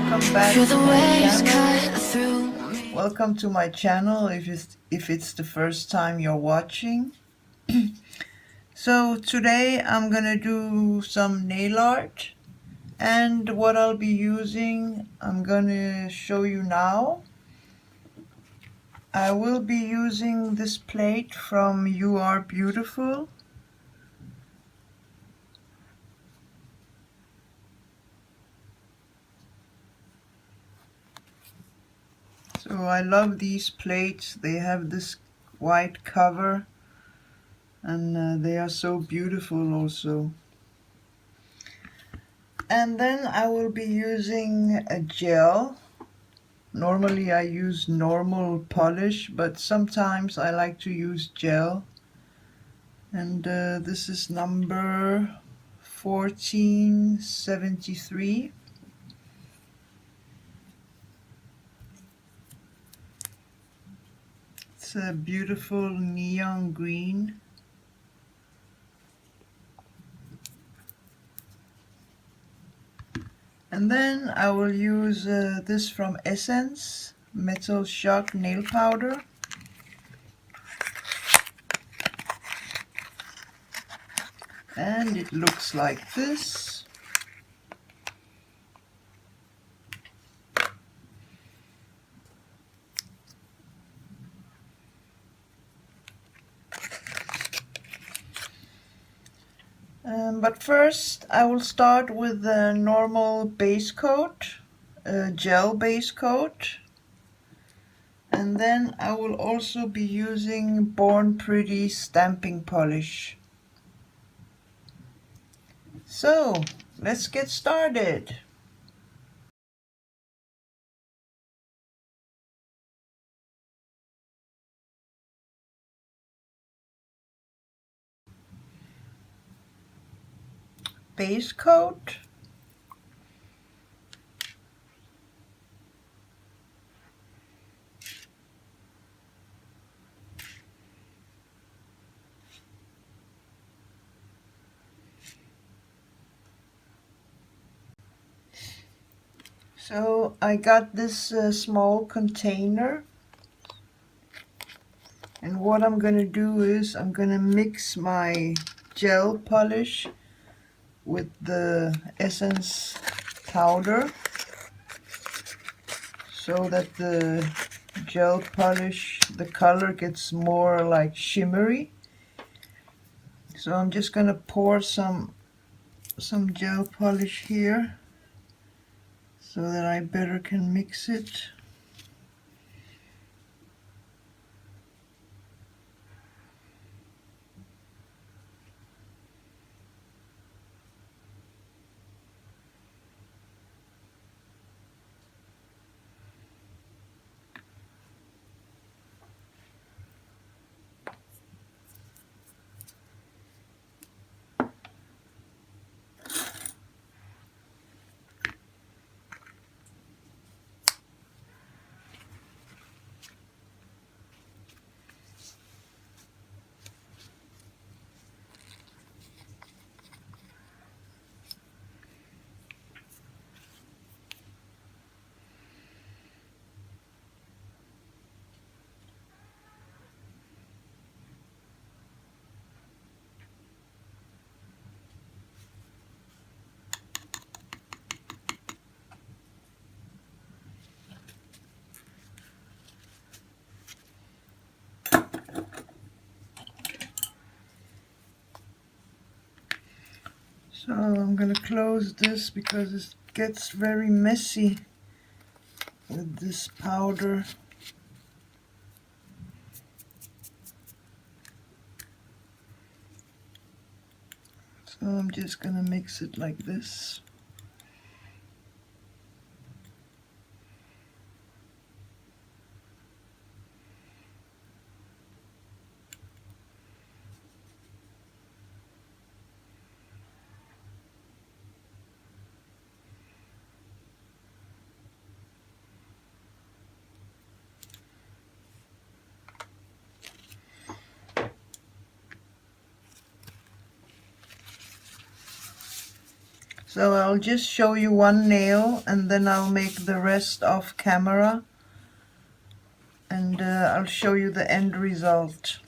welcome back to my channel. Welcome to my channel if it's the first time you're watching. So today I'm gonna do some nail art, and what I'll be using I'm gonna show you now. I will be using this plate from You Are Beautiful. So I love these plates. They have this white cover and they are so beautiful also. And then I will be using a gel. Normally I use normal polish, but sometimes I like to use gel. And this is number 1473. It's a beautiful neon green. And then I will use this from Essence, Metal Shock Nail Powder. And it looks like this. But first I will start with the normal base coat, gel base coat, and then I will also be using Born Pretty stamping polish. So let's get started. Base coat. So I got this small container, and what I'm gonna do is I'm gonna mix my gel polish with the Essence powder so that the gel polish, the color gets more like shimmery. So I'm just gonna pour some gel polish here so that I better can mix it. So I'm gonna close this because it gets very messy with this powder. So I'm just gonna mix it like this. So I'll just show you one nail and then I'll make the rest off camera, and I'll show you the end result.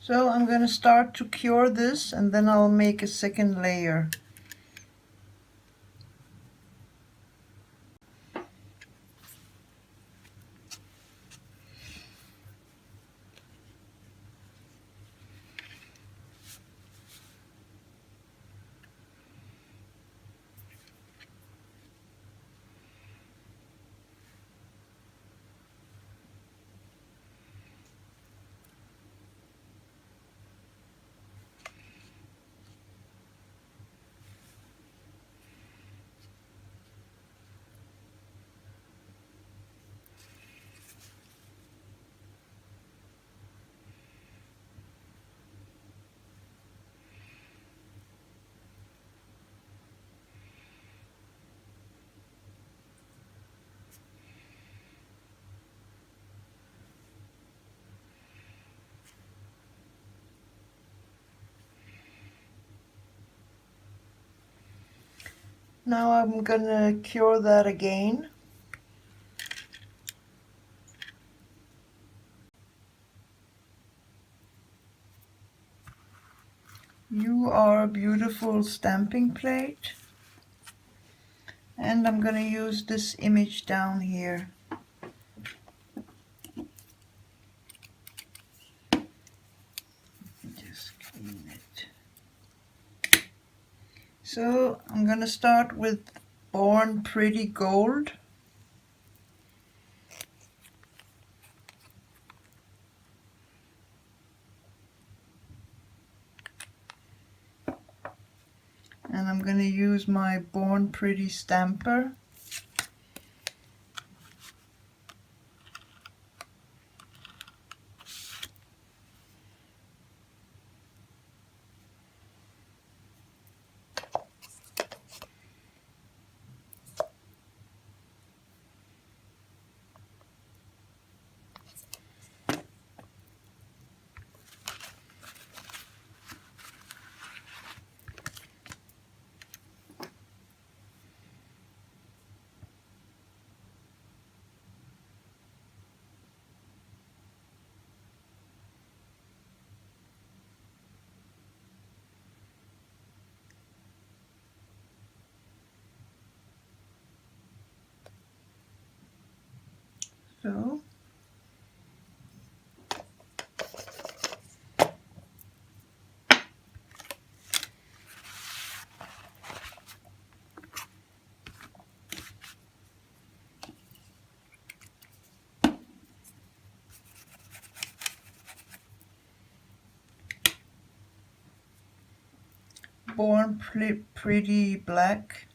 So I'm going to start to cure this and then I'll make a second layer. Now I'm going to cure that again. You are a beautiful stamping plate. And I'm going to use this image down here. Just clean it. So I'm going to start with Born Pretty Gold. And I'm going to use my Born Pretty stamper. So Born Pretty Black.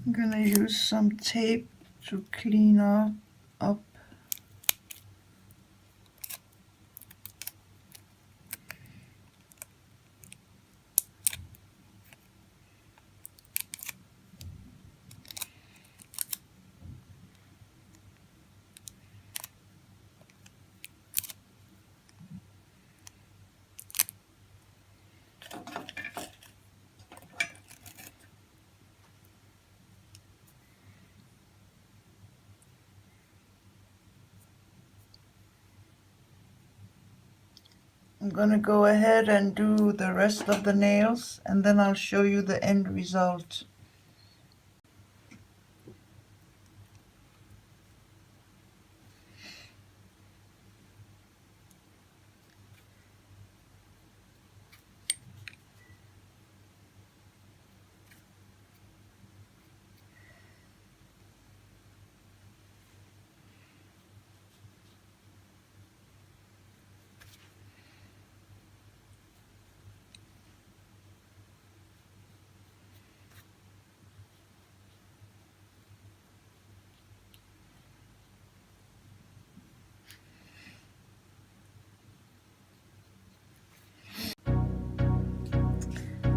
I'm gonna use some tape to clean up. I'm gonna go ahead and do the rest of the nails, and then I'll show you the end result.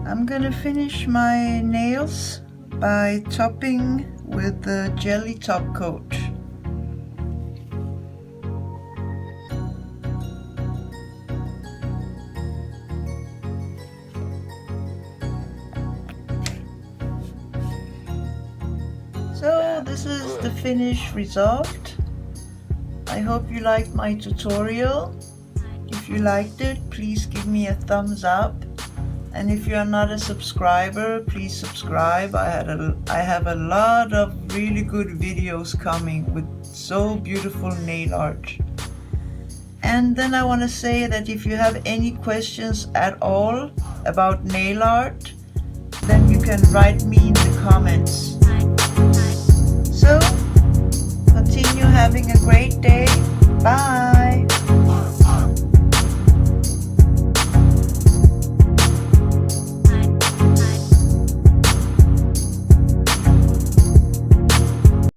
I'm gonna finish my nails by topping with the jelly top coat. So this is the finished result. I hope you liked my tutorial. If you liked it, please give me a thumbs up. And if you are not a subscriber, please subscribe. I have a lot of really good videos coming with so beautiful nail art. And then I want to say that if you have any questions at all about nail art, then you can write me in the comments. So, continue having a great day. Bye!